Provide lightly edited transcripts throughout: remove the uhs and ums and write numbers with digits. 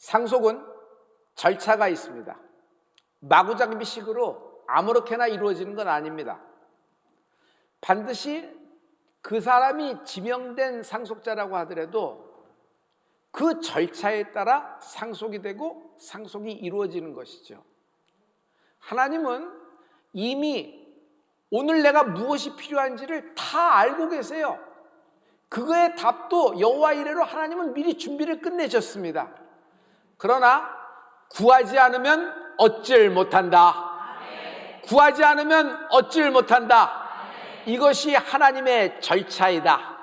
상속은 절차가 있습니다. 마구잡이식으로 아무렇게나 이루어지는 건 아닙니다. 반드시 그 사람이 지명된 상속자라고 하더라도 그 절차에 따라 상속이 되고 상속이 이루어지는 것이죠. 하나님은 이미 오늘 내가 무엇이 필요한지를 다 알고 계세요. 그거의 답도 여호와 이레로 하나님은 미리 준비를 끝내셨습니다. 그러나 구하지 않으면 얻질 못한다. 구하지 않으면 얻질 못한다. 이것이 하나님의 절차이다.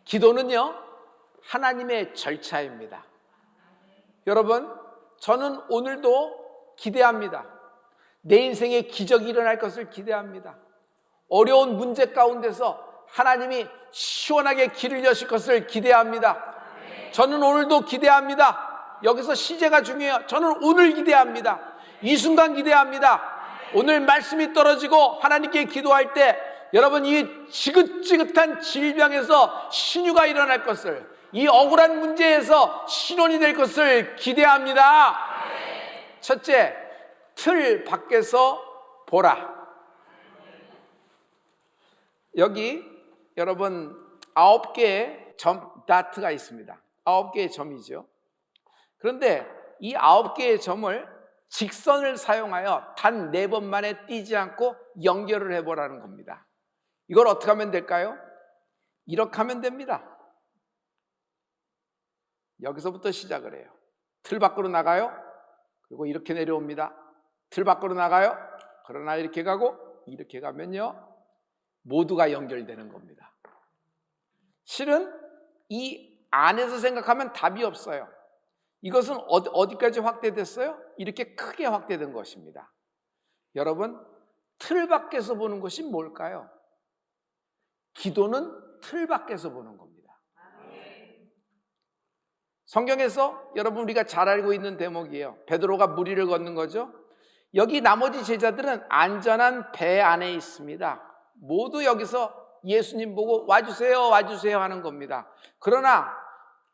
기도는요, 하나님의 절차입니다. 여러분, 저는 오늘도 기대합니다. 내 인생에 기적이 일어날 것을 기대합니다. 어려운 문제 가운데서 하나님이 시원하게 길을 여실 것을 기대합니다. 저는 오늘도 기대합니다. 여기서 시제가 중요해요. 저는 오늘 기대합니다. 이 순간 기대합니다. 오늘 말씀이 떨어지고 하나님께 기도할 때 여러분, 이 지긋지긋한 질병에서 신유가 일어날 것을, 이 억울한 문제에서 신원이 될 것을 기대합니다. 첫째, 틀 밖에서 보라. 여기 여러분 9개의 다트가 있습니다. 9개의 점이죠. 그런데 이 9개의 점을 직선을 사용하여 단 4번 만에 띄지 않고 연결을 해보라는 겁니다. 이걸 어떻게 하면 될까요? 이렇게 하면 됩니다. 여기서부터 시작을 해요. 틀 밖으로 나가요. 그리고 이렇게 내려옵니다. 틀 밖으로 나가요. 그러나 이렇게 가고 이렇게 가면요, 모두가 연결되는 겁니다. 실은 이 안에서 생각하면 답이 없어요. 이것은 어디까지 확대됐어요? 이렇게 크게 확대된 것입니다. 여러분, 틀 밖에서 보는 것이 뭘까요? 기도는 틀 밖에서 보는 겁니다. 성경에서 여러분 우리가 잘 알고 있는 대목이에요. 베드로가 물 위를 걷는 거죠. 여기 나머지 제자들은 안전한 배 안에 있습니다. 모두 여기서 예수님 보고 와주세요, 와주세요 하는 겁니다. 그러나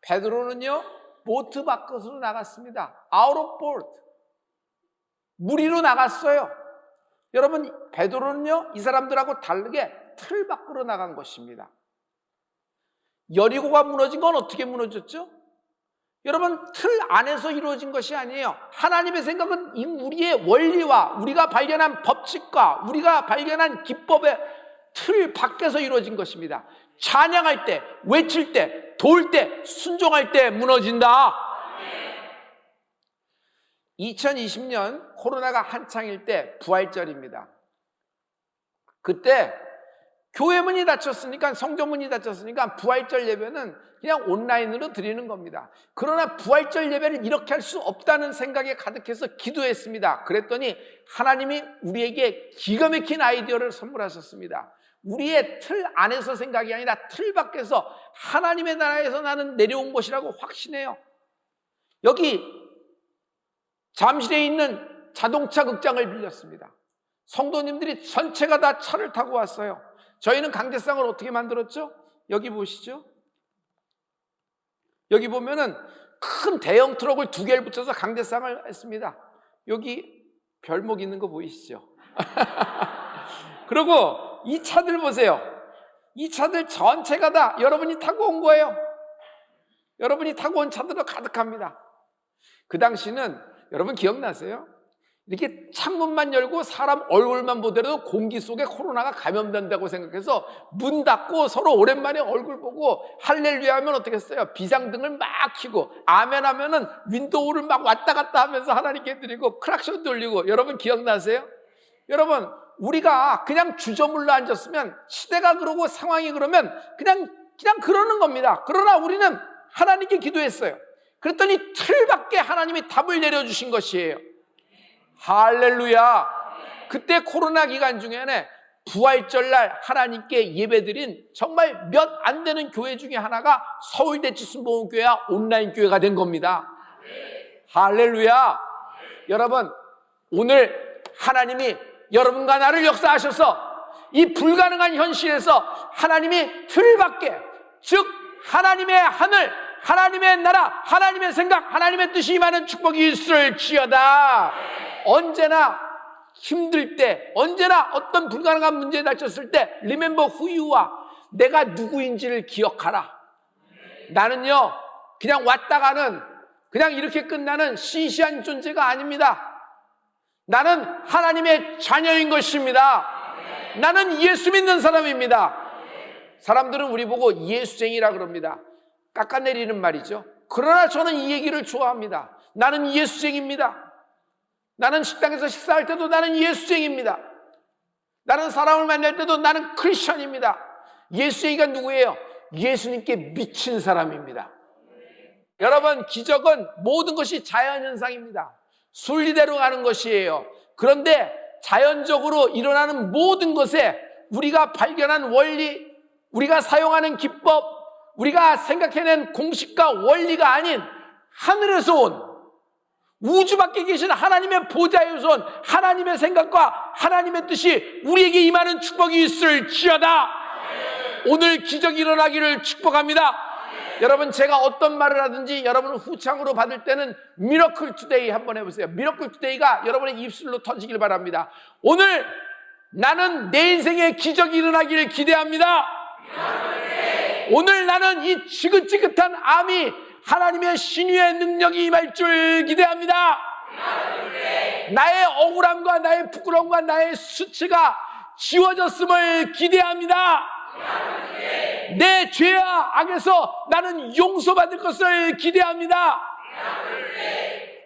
베드로는요, 보트 밖으로 나갔습니다. Out of boat. 물 위로 나갔어요. 여러분, 베드로는요, 이 사람들하고 다르게 틀 밖으로 나간 것입니다. 여리고가 무너진 건 어떻게 무너졌죠? 여러분, 틀 안에서 이루어진 것이 아니에요. 하나님의 생각은 우리의 원리와 우리가 발견한 법칙과 우리가 발견한 기법의 틀 밖에서 이루어진 것입니다. 찬양할 때, 외칠 때, 도울 때, 순종할 때 무너진다. 2020년 코로나가 한창일 때 부활절입니다. 그때 교회 문이 닫혔으니까, 성전 문이 닫혔으니까 부활절 예배는 그냥 온라인으로 드리는 겁니다. 그러나 부활절 예배를 이렇게 할 수 없다는 생각에 가득해서 기도했습니다. 그랬더니 하나님이 우리에게 기가 막힌 아이디어를 선물하셨습니다. 우리의 틀 안에서 생각이 아니라 틀 밖에서 하나님의 나라에서 나는 내려온 것이라고 확신해요. 여기 잠실에 있는 자동차 극장을 빌렸습니다. 성도님들이 전체가 다 차를 타고 왔어요. 저희는 강대상을 어떻게 만들었죠? 여기 보시죠. 여기 보면은 큰 대형 트럭을 2개를 붙여서 강대상을 했습니다. 여기 별목 있는 거 보이시죠? 그리고 이 차들 보세요. 이 차들 전체가 다 여러분이 타고 온 거예요. 여러분이 타고 온 차들도 가득합니다. 그 당시는 여러분 기억나세요? 이렇게 창문만 열고 사람 얼굴만 보더라도 공기 속에 코로나가 감염된다고 생각해서 문 닫고 서로 오랜만에 얼굴 보고 할렐루야 하면 어떻게 했어요? 비상등을 막 켜고 아멘 하면은 윈도우를 막 왔다 갔다 하면서 하나님께 드리고 크락션 돌리고. 여러분 기억나세요? 여러분, 우리가 그냥 주저물러 앉았으면, 시대가 그러고 상황이 그러면 그냥 그러는 겁니다. 그러나 우리는 하나님께 기도했어요. 그랬더니 틀 밖에 하나님이 답을 내려주신 것이에요. 할렐루야. 그때 코로나 기간 중에는 부활절날 하나님께 예배드린 정말 몇 안 되는 교회 중에 하나가 서울대 지순복음교회와 온라인 교회가 된 겁니다. 할렐루야. 여러분, 오늘 하나님이 여러분과 나를 역사하셔서 이 불가능한 현실에서 하나님이 틀 밖에, 즉 하나님의 하늘, 하나님의 나라, 하나님의 생각, 하나님의 뜻이 임하는 축복이 있을지어다. 언제나 힘들 때, 언제나 어떤 불가능한 문제에 닥쳤을 때 Remember who you are. 내가 누구인지를 기억하라. 나는요 그냥 왔다 가는, 그냥 이렇게 끝나는 시시한 존재가 아닙니다. 나는 하나님의 자녀인 것입니다. 나는 예수 믿는 사람입니다. 사람들은 우리 보고 예수쟁이라 그럽니다. 깎아내리는 말이죠. 그러나 저는 이 얘기를 좋아합니다. 나는 예수쟁입니다. 나는 식당에서 식사할 때도 나는 예수쟁입니다. 나는 사람을 만날 때도 나는 크리스천입니다. 예수쟁이가 누구예요? 예수님께 미친 사람입니다. 여러분, 기적은 모든 것이 자연현상입니다. 순리대로 가는 것이에요. 그런데 자연적으로 일어나는 모든 것에 우리가 발견한 원리, 우리가 사용하는 기법, 우리가 생각해낸 공식과 원리가 아닌 하늘에서 온, 우주 밖에 계신 하나님의 보좌에서 온 하나님의 생각과 하나님의 뜻이 우리에게 임하는 축복이 있을지어다. 오늘 기적이 일어나기를 축복합니다. 여러분, 제가 어떤 말을 하든지 여러분을 후창으로 받을 때는 미러클 투데이 한번 해보세요. 미러클 투데이가 여러분의 입술로 터지길 바랍니다. 오늘 나는 내 인생에 기적이 일어나기를 기대합니다. 오늘 나는 이 지긋지긋한 암이 하나님의 신유의 능력이 임할 줄 기대합니다. 나의 억울함과 나의 부끄러움과 나의 수치가 지워졌음을 기대합니다. 내 죄와 악에서 나는 용서받을 것을 기대합니다.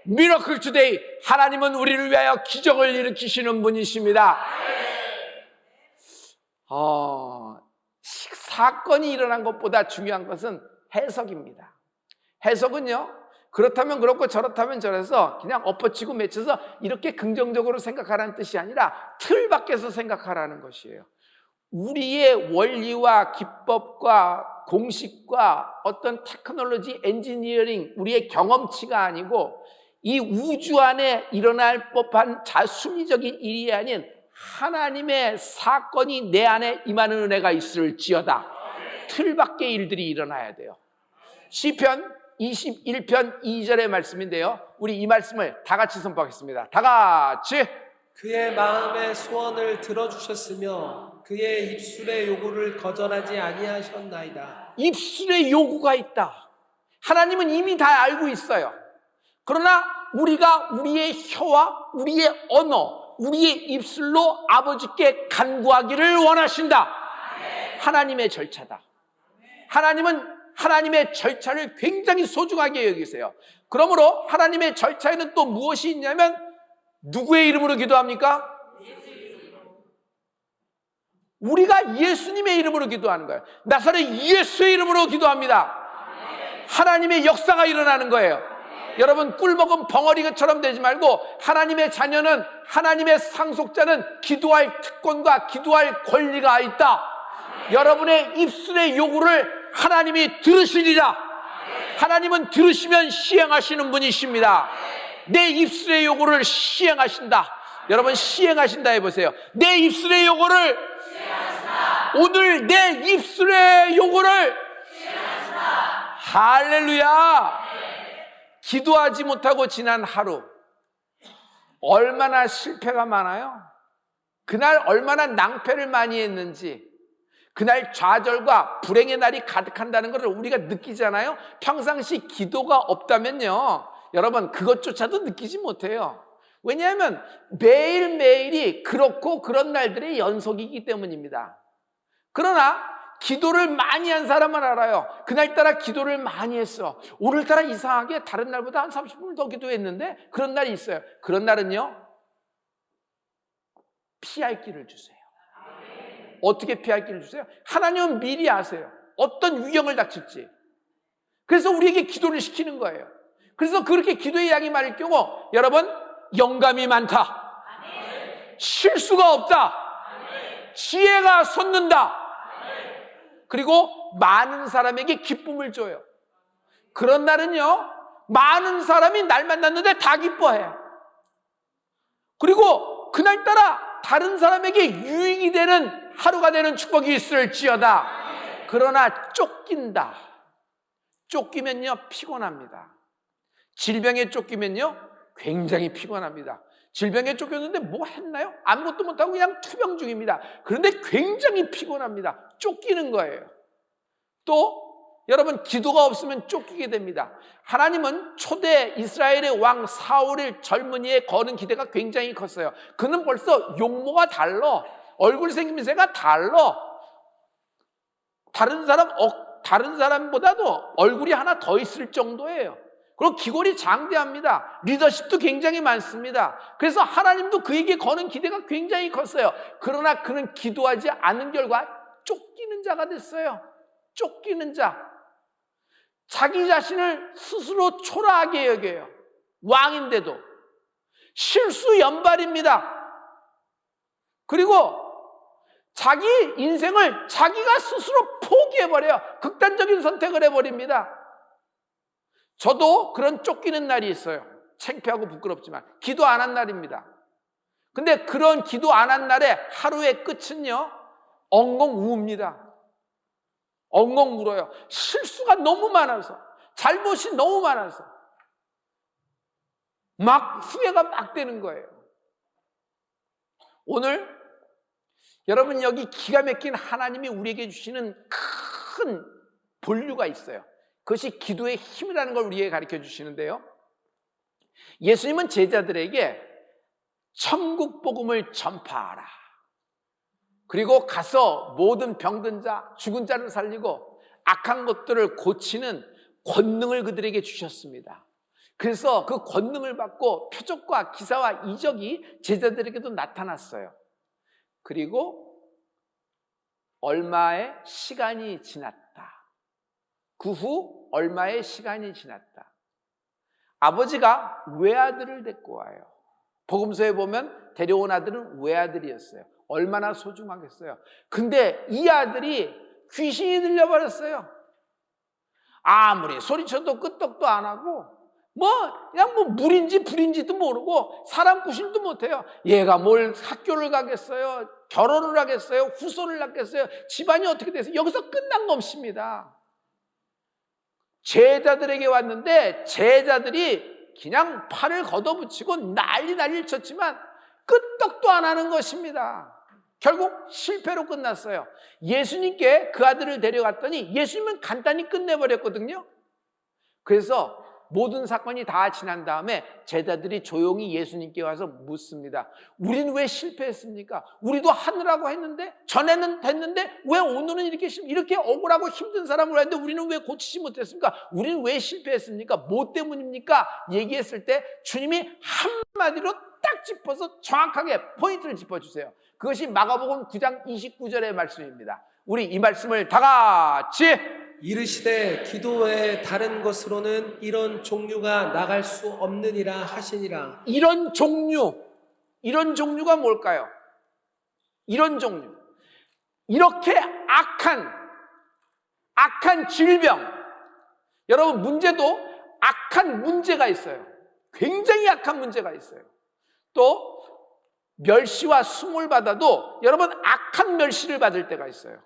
미러클 투데이, 하나님은 우리를 위하여 기적을 일으키시는 분이십니다. 사건이 일어난 것보다 중요한 것은 해석입니다. 해석은요, 그렇다면 그렇고 저렇다면 저래서 그냥 엎어치고 맺혀서 이렇게 긍정적으로 생각하라는 뜻이 아니라 틀 밖에서 생각하라는 것이에요. 우리의 원리와 기법과 공식과 어떤 테크놀로지, 엔지니어링, 우리의 경험치가 아니고 이 우주 안에 일어날 법한 자순리적인 일이 아닌 하나님의 사건이 내 안에 임하는 은혜가 있을지어다. 틀 밖의 일들이 일어나야 돼요. 시편 21편 2절의 말씀인데요, 우리 이 말씀을 다 같이 선포하겠습니다. 다 같이. 그의 마음의 소원을 들어주셨으며 그의 입술의 요구를 거절하지 아니하셨나이다. 입술의 요구가 있다. 하나님은 이미 다 알고 있어요. 그러나 우리가 우리의 혀와 우리의 언어, 우리의 입술로 아버지께 간구하기를 원하신다. 하나님의 절차다. 하나님은 하나님의 절차를 굉장히 소중하게 여기세요. 그러므로 하나님의 절차에는 또 무엇이 있냐면, 누구의 이름으로 기도합니까? 우리가 예수님의 이름으로 기도하는 거예요. 나사렛 예수의 이름으로 기도합니다. 하나님의 역사가 일어나는 거예요. 여러분, 꿀먹은 벙어리처럼 되지 말고, 하나님의 자녀는, 하나님의 상속자는 기도할 특권과 기도할 권리가 있다. 여러분의 입술의 요구를 하나님이 들으시리라. 하나님은 들으시면 시행하시는 분이십니다. 내 입술의 요구를 시행하신다. 여러분, 시행하신다 해보세요. 내 입술의 요구를 시행하신다. 오늘 내 입술의 요구를 시행하신다. 할렐루야. 기도하지 못하고 지난 하루, 얼마나 실패가 많아요. 그날 얼마나 낭패를 많이 했는지, 그날 좌절과 불행의 날이 가득한다는 것을 우리가 느끼잖아요. 평상시 기도가 없다면요, 여러분, 그것조차도 느끼지 못해요. 왜냐하면 매일매일이 그렇고 그런 날들의 연속이기 때문입니다. 그러나 기도를 많이 한 사람은 알아요. 그날따라 기도를 많이 했어. 오늘따라 이상하게 다른 날보다 한 30분을 더 기도했는데, 그런 날이 있어요. 그런 날은요, 피할 길을 주세요. 어떻게 피할 길을 주세요? 하나님은 미리 아세요. 어떤 위험을 닥칠지. 그래서 우리에게 기도를 시키는 거예요. 그래서 그렇게 기도의 양이 많을 경우, 여러분, 영감이 많다. 실수가 없다. 지혜가 솟는다. 그리고 많은 사람에게 기쁨을 줘요. 그런 날은요, 많은 사람이 날 만났는데 다 기뻐해. 그리고 그날따라 다른 사람에게 유익이 되는 하루가 되는 축복이 있을지어다. 그러나 쫓긴다, 쫓기면요 피곤합니다. 질병에 쫓기면요 굉장히 피곤합니다. 질병에 쫓겼는데 뭐 했나요? 아무것도 못하고 그냥 투병 중입니다. 그런데 굉장히 피곤합니다. 쫓기는 거예요. 또 여러분, 기도가 없으면 쫓기게 됩니다. 하나님은 초대 이스라엘의 왕 사울의 젊은이의 거는 기대가 굉장히 컸어요. 그는 벌써 용모가 달라, 얼굴 생김새가 달라, 다른 사람보다도 얼굴이 하나 더 있을 정도예요. 그리고 기골이 장대합니다. 리더십도 굉장히 많습니다. 그래서 하나님도 그에게 거는 기대가 굉장히 컸어요. 그러나 그는 기도하지 않은 결과 쫓기는 자가 됐어요. 쫓기는 자. 자기 자신을 스스로 초라하게 여겨요. 왕인데도. 실수 연발입니다. 그리고 자기 인생을 자기가 스스로 포기해버려요. 극단적인 선택을 해버립니다. 저도 그런 쫓기는 날이 있어요. 창피하고 부끄럽지만 기도 안 한 날입니다. 근데 그런 기도 안 한 날에 하루의 끝은요 엉엉 우웁니다. 엉엉 울어요. 실수가 너무 많아서, 잘못이 너무 많아서 막 후회가 막 되는 거예요. 오늘 여러분, 여기 기가 막힌 하나님이 우리에게 주시는 큰 본류가 있어요. 그것이 기도의 힘이라는 걸 우리에게 가르쳐 주시는데요, 예수님은 제자들에게 천국 복음을 전파하라, 그리고 가서 모든 병든 자, 죽은 자를 살리고 악한 것들을 고치는 권능을 그들에게 주셨습니다. 그래서 그 권능을 받고 표적과 기사와 이적이 제자들에게도 나타났어요. 그리고 얼마의 시간이 지났다. 그 후 얼마의 시간이 지났다. 아버지가 외아들을 데리고 와요. 복음서에 보면 데려온 아들은 외아들이었어요. 얼마나 소중하겠어요. 근데 이 아들이 귀신이 들려버렸어요. 아무리 소리쳐도 끄떡도 안 하고 그냥 물인지 불인지도 모르고 사람 구실도 못해요. 얘가 뭘 학교를 가겠어요? 결혼을 하겠어요? 후손을 낳겠어요? 집안이 어떻게 돼서 여기서 끝난 것입니다. 제자들에게 왔는데 제자들이 그냥 팔을 걷어붙이고 난리를 쳤지만 끄떡도 안 하는 것입니다. 결국 실패로 끝났어요. 예수님께 그 아들을 데려갔더니 예수님은 간단히 끝내버렸거든요. 그래서 모든 사건이 다 지난 다음에 제자들이 조용히 예수님께 와서 묻습니다. 우리는 왜 실패했습니까? 우리도 하느라고 했는데, 전에는 됐는데 왜 오늘은 이렇게 억울하고 힘든 사람을 했는데 우리는 왜 고치지 못했습니까? 우리는 왜 실패했습니까? 뭐 때문입니까? 얘기했을 때 주님이 한마디로 딱 짚어서 정확하게 포인트를 짚어주세요. 그것이 마가복음 9장 29절의 말씀입니다. 우리 이 말씀을 다 같이 이르시되 기도 외에 다른 것으로는 이런 종류가 나갈 수 없느니라 하시니라. 이런 종류가 뭘까요? 이런 종류, 이렇게 악한 질병, 여러분 문제도 악한 문제가 있어요. 굉장히 악한 문제가 있어요. 또 멸시와 수모를 받아도 여러분 악한 멸시를 받을 때가 있어요.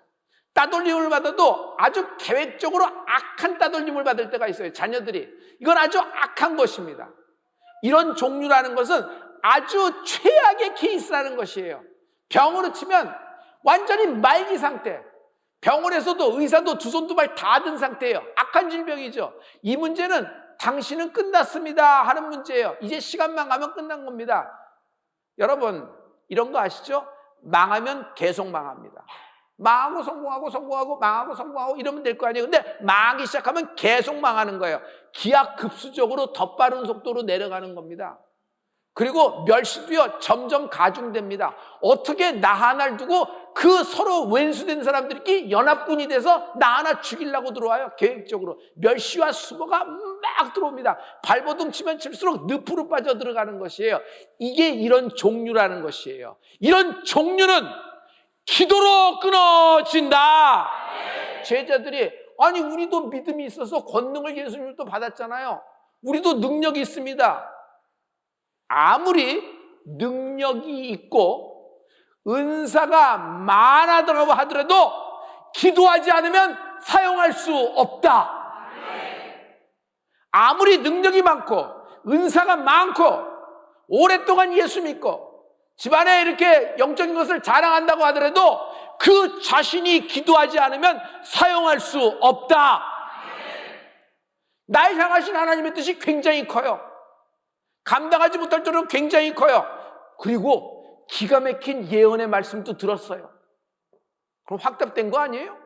따돌림을 받아도 아주 계획적으로 악한 따돌림을 받을 때가 있어요. 자녀들이. 이건 아주 악한 것입니다. 이런 종류라는 것은 아주 최악의 케이스라는 것이에요. 병으로 치면 완전히 말기 상태. 병원에서도 의사도 두 손 두 발 다 든 상태예요. 악한 질병이죠. 이 문제는 당신은 끝났습니다 하는 문제예요. 이제 시간만 가면 끝난 겁니다. 여러분 이런 거 아시죠? 망하면 계속 망합니다. 망하고 성공하고 망하고 성공하고 이러면 될 거 아니에요. 근데 망하기 시작하면 계속 망하는 거예요. 기하급수적으로 더 빠른 속도로 내려가는 겁니다. 그리고 멸시도요 점점 가중됩니다. 어떻게 나 하나를 두고 그 서로 왼수된 사람들이 연합군이 돼서 나 하나 죽이려고 들어와요. 계획적으로 멸시와 수모가 막 들어옵니다. 발버둥 치면 칠수록 늪으로 빠져 들어가는 것이에요. 이게 이런 종류라는 것이에요. 이런 종류는 기도로 끊어진다. 제자들이 아니 우리도 믿음이 있어서 권능을 예수님도 받았잖아요. 우리도 능력이 있습니다. 아무리 능력이 있고 은사가 많아더라고 하더라도 기도하지 않으면 사용할 수 없다. 아무리 능력이 많고 은사가 많고 오랫동안 예수 믿고 집안에 이렇게 영적인 것을 자랑한다고 하더라도 그 자신이 기도하지 않으면 사용할 수 없다. 날 향하신 하나님의 뜻이 굉장히 커요. 감당하지 못할 정도로 굉장히 커요. 그리고 기가 막힌 예언의 말씀도 들었어요. 그럼 확답된 거 아니에요?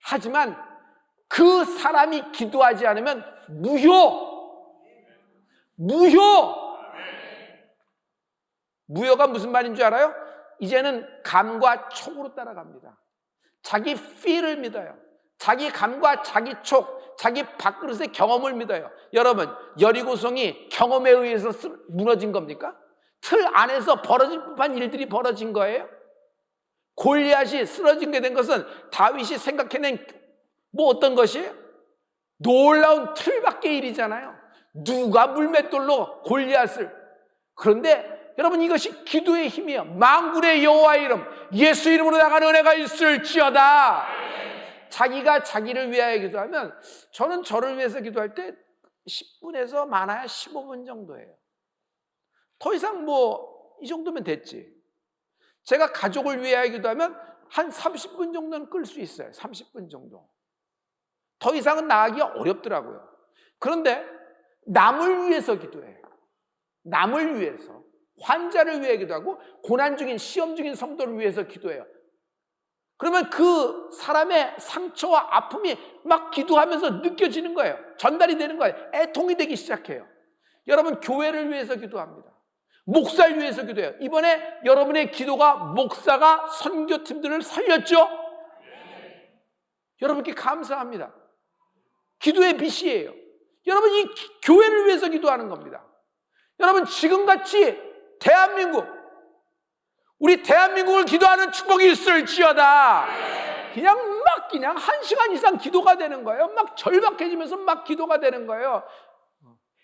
하지만 그 사람이 기도하지 않으면 무효가 무슨 말인 줄 알아요? 이제는 감과 촉으로 따라갑니다. 자기 feel을 믿어요. 자기 감과 자기 촉, 자기 밥그릇의 경험을 믿어요. 여러분, 여리고성이 경험에 의해서 무너진 겁니까? 틀 안에서 벌어질 법한 일들이 벌어진 거예요? 골리앗이 쓰러지게 된 것은 다윗이 생각해낸 어떤 것이에요? 놀라운 틀밖의 일이잖아요. 누가 물맷돌로 골리앗을. 그런데 여러분, 이것이 기도의 힘이에요. 만군의 여호와의 이름, 예수 이름으로 나가는 은혜가 있을지어다. 자기가 자기를 위하여 기도하면, 저는 저를 위해서 기도할 때 10분에서 많아야 15분 정도예요. 더 이상 이 정도면 됐지. 제가 가족을 위하여 기도하면 한 30분 정도는 끌 수 있어요. 30분 정도. 더 이상은 나가기가 어렵더라고요. 그런데 남을 위해서 기도해요. 남을 위해서. 환자를 위해 기도하고 고난 중인 시험 중인 성도를 위해서 기도해요. 그러면 그 사람의 상처와 아픔이 막 기도하면서 느껴지는 거예요. 전달이 되는 거예요. 애통이 되기 시작해요. 여러분, 교회를 위해서 기도합니다. 목사를 위해서 기도해요. 이번에 여러분의 기도가 목사가 선교팀들을 살렸죠? 여러분께 감사합니다. 기도의 빛이에요. 여러분, 이 교회를 위해서 기도하는 겁니다. 여러분, 지금같이 우리 대한민국을 기도하는 축복이 있을지어다. 그냥 1시간 이상 기도가 되는 거예요. 막 절박해지면서 막 기도가 되는 거예요.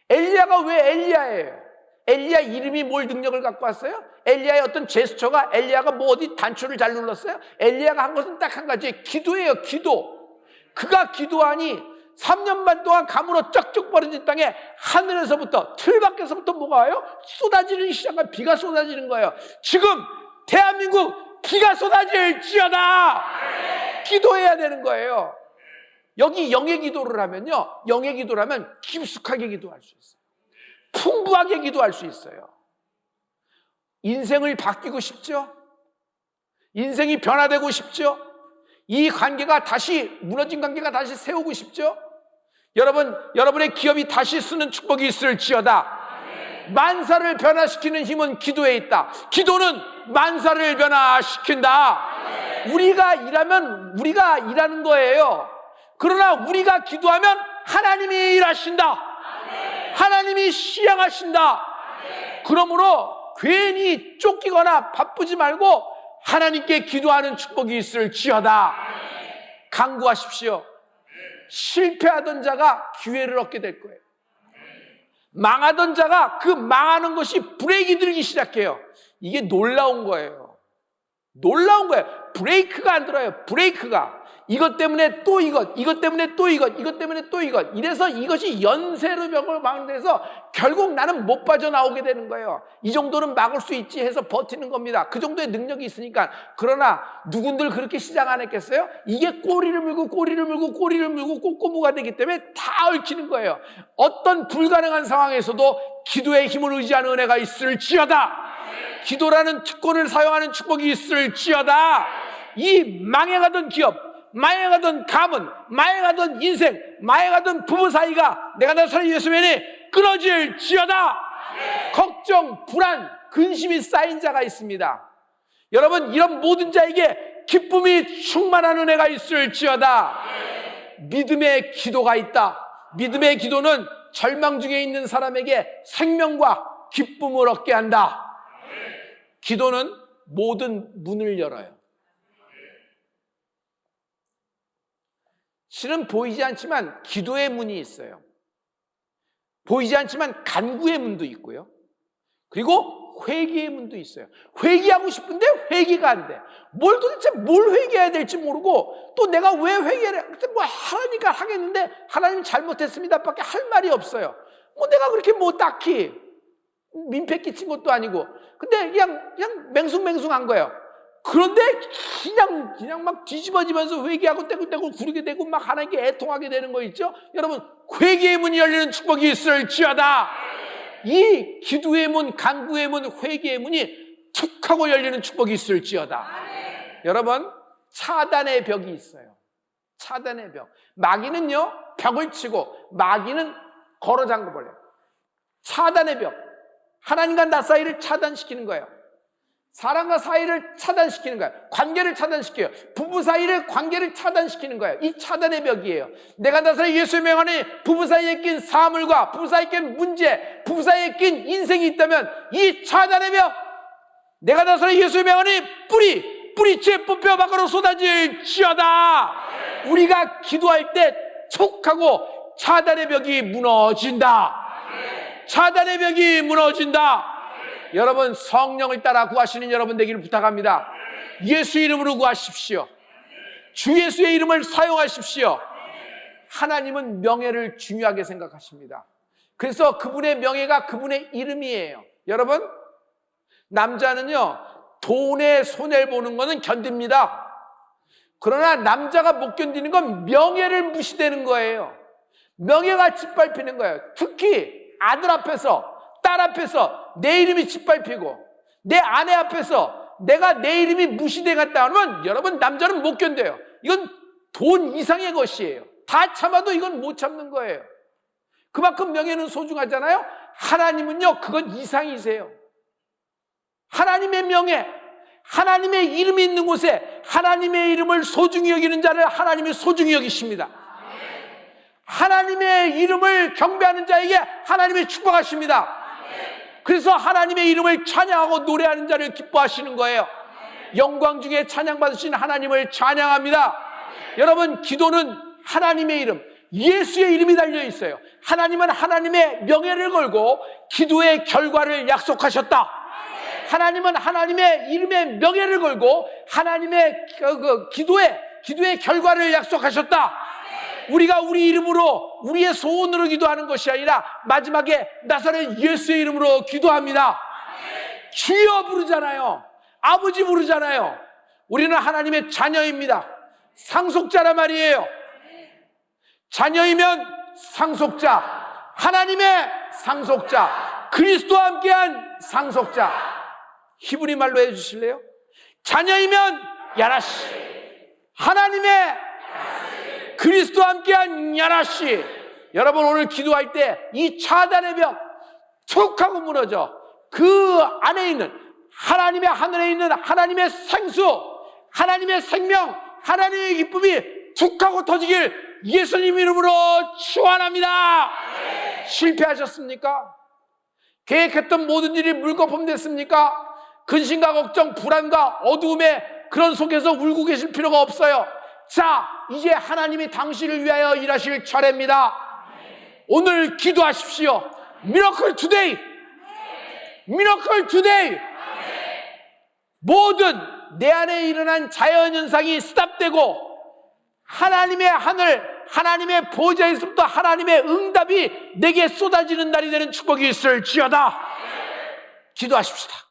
엘리야가 왜 엘리야예요? 엘리야 이름이 뭘 능력을 갖고 왔어요? 엘리야의 어떤 제스처가, 엘리야가 어디 단추를 잘 눌렀어요? 엘리야가 한 것은 딱 한 가지, 기도예요. 기도. 그가 기도하니 3년 반 동안 가물어 쩍쩍 벌어진 땅에 하늘에서부터, 틀 밖에서부터 뭐가 와요? 쏟아지는 시작한 비가 쏟아지는 거예요. 지금 대한민국 비가 쏟아질지어다. 기도해야 되는 거예요. 여기 영의 기도를 하면요, 영의 기도를 하면 깊숙하게 기도할 수 있어요. 풍부하게 기도할 수 있어요. 인생을 바뀌고 싶죠? 인생이 변화되고 싶죠? 이 관계가 다시, 무너진 관계가 다시 세우고 싶죠? 여러분의 기업이 다시 쓰는 축복이 있을지어다. 만사를 변화시키는 힘은 기도에 있다. 기도는 만사를 변화시킨다. 우리가 일하면 우리가 일하는 거예요. 그러나 우리가 기도하면 하나님이 일하신다. 하나님이 시행하신다. 그러므로 괜히 쫓기거나 바쁘지 말고 하나님께 기도하는 축복이 있을지어다. 간구하십시오. 실패하던 자가 기회를 얻게 될 거예요. 망하던 자가 그 망하는 것이 브레이크 들기 시작해요. 이게 놀라운 거예요. 놀라운 거예요. 브레이크가 안 들어요. 브레이크가. 이것 때문에 또 이것 때문에 또 이것 때문에 또 이것. 이래서 이것이 연쇄로 벽을 막는 데서 결국 나는 못 빠져나오게 되는 거예요. 이 정도는 막을 수 있지 해서 버티는 겁니다. 그 정도의 능력이 있으니까. 그러나 누군들 그렇게 시작 안 했겠어요? 이게 꼬리를 물고 꼬꼬무가 되기 때문에 다 얽히는 거예요. 어떤 불가능한 상황에서도 기도의 힘을 의지하는 은혜가 있을지어다. 기도라는 특권을 사용하는 축복이 있을지어다. 이 망해가던 기업, 망해가던 가문, 망해가던 인생, 망해가던 부부 사이가 내가 나서는 예수님이 끊어질지어다. 걱정, 불안, 근심이 쌓인 자가 있습니다. 여러분, 이런 모든 자에게 기쁨이 충만한 은혜가 있을지어다. 믿음의 기도가 있다. 믿음의 기도는 절망 중에 있는 사람에게 생명과 기쁨을 얻게 한다. 기도는 모든 문을 열어요. 실은 보이지 않지만 기도의 문이 있어요. 보이지 않지만 간구의 문도 있고요. 그리고 회개의 문도 있어요. 회개하고 싶은데 회개가 안 돼. 도대체 뭘 회개해야 될지 모르고 또 내가 왜 회개를 해? 뭐 하라니까 하겠는데 하나님 잘못했습니다 밖에 할 말이 없어요. 뭐 내가 그렇게 뭐 딱히 민폐 끼친 것도 아니고 근데 그냥 맹숭맹숭한 거예요. 그런데 그냥 막 뒤집어지면서 회개하고 떼굴떼굴 구르게 되고 막 하나님께 애통하게 되는 거 있죠? 여러분, 회개의 문이 열리는 축복이 있을지어다. 이 기도의 문, 간구의 문, 회개의 문이 툭 하고 열리는 축복이 있을지어다. 여러분, 차단의 벽이 있어요. 차단의 벽. 마귀는요, 벽을 치고 마귀는 걸어 잠궈버려요. 차단의 벽. 하나님과 나 사이를 차단시키는 거예요. 사람과 사이를 차단시키는 거예요. 관계를 차단시켜요. 부부 사이를 관계를 차단시키는 거예요. 이 차단의 벽이에요. 내가 나서 예수의 명 안에 부부 사이에 낀 사물과 부부 사이에 낀 문제, 부부 사이에 낀 인생이 있다면 이 차단의 벽, 내가 나서 예수의 명 안에 뿌리째 뽑혀 밖으로 쏟아질지어다. 우리가 기도할 때 촉하고 차단의 벽이 무너진다. 차단의 벽이 무너진다. 여러분, 성령을 따라 구하시는 여러분 되기를 부탁합니다. 예수 이름으로 구하십시오. 주 예수의 이름을 사용하십시오. 하나님은 명예를 중요하게 생각하십니다. 그래서 그분의 명예가 그분의 이름이에요. 여러분, 남자는요, 돈에 손해를 보는 것은 견딥니다. 그러나 남자가 못 견디는 건 명예를 무시되는 거예요. 명예가 짓밟히는 거예요. 특히 아들 앞에서, 딸 앞에서 내 이름이 짓밟히고 내 아내 앞에서 내 이름이 무시되겠다 하면 여러분, 남자는 못 견뎌요. 이건 돈 이상의 것이에요. 다 참아도 이건 못 참는 거예요. 그만큼 명예는 소중하잖아요. 하나님은요, 그건 이상이세요. 하나님의 명예, 하나님의 이름이 있는 곳에 하나님의 이름을 소중히 여기는 자를 하나님이 소중히 여기십니다. 하나님의 이름을 경배하는 자에게 하나님이 축복하십니다. 그래서 하나님의 이름을 찬양하고 노래하는 자를 기뻐하시는 거예요. 영광 중에 찬양받으신 하나님을 찬양합니다. 여러분, 기도는 하나님의 이름, 예수의 이름이 달려 있어요. 하나님은 하나님의 명예를 걸고 기도의 결과를 약속하셨다. 하나님은 하나님의 이름의 명예를 걸고 하나님의 기도의 결과를 약속하셨다. 우리가 우리 이름으로, 우리의 소원으로 기도하는 것이 아니라 마지막에 나사렛 예수의 이름으로 기도합니다. 주여 부르잖아요. 아버지 부르잖아요. 우리는 하나님의 자녀입니다. 상속자란 말이에요. 자녀이면 상속자, 하나님의 상속자, 그리스도와 함께한 상속자. 히브리 말로 해주실래요? 자녀이면 야라시, 하나님의 그리스도와 함께한 야라시. 여러분, 오늘 기도할 때 이 차단의 벽 툭 하고 무너져 그 안에 있는 하나님의 하늘에 있는 하나님의 생수, 하나님의 생명, 하나님의 기쁨이 툭 하고 터지길 예수님 이름으로 축원합니다. 실패하셨습니까? 계획했던 모든 일이 물거품 됐습니까? 근심과 걱정, 불안과 어두움의 그런 속에서 울고 계실 필요가 없어요. 자, 이제 하나님이 당신을 위하여 일하실 차례입니다. 오늘 기도하십시오. 미러클 투데이, 미러클 투데이. 모든 내 안에 일어난 자연현상이 스탑되고 하나님의 하늘, 하나님의 보좌에서부터 하나님의 응답이 내게 쏟아지는 날이 되는 축복이 있을지어다. 기도하십시다.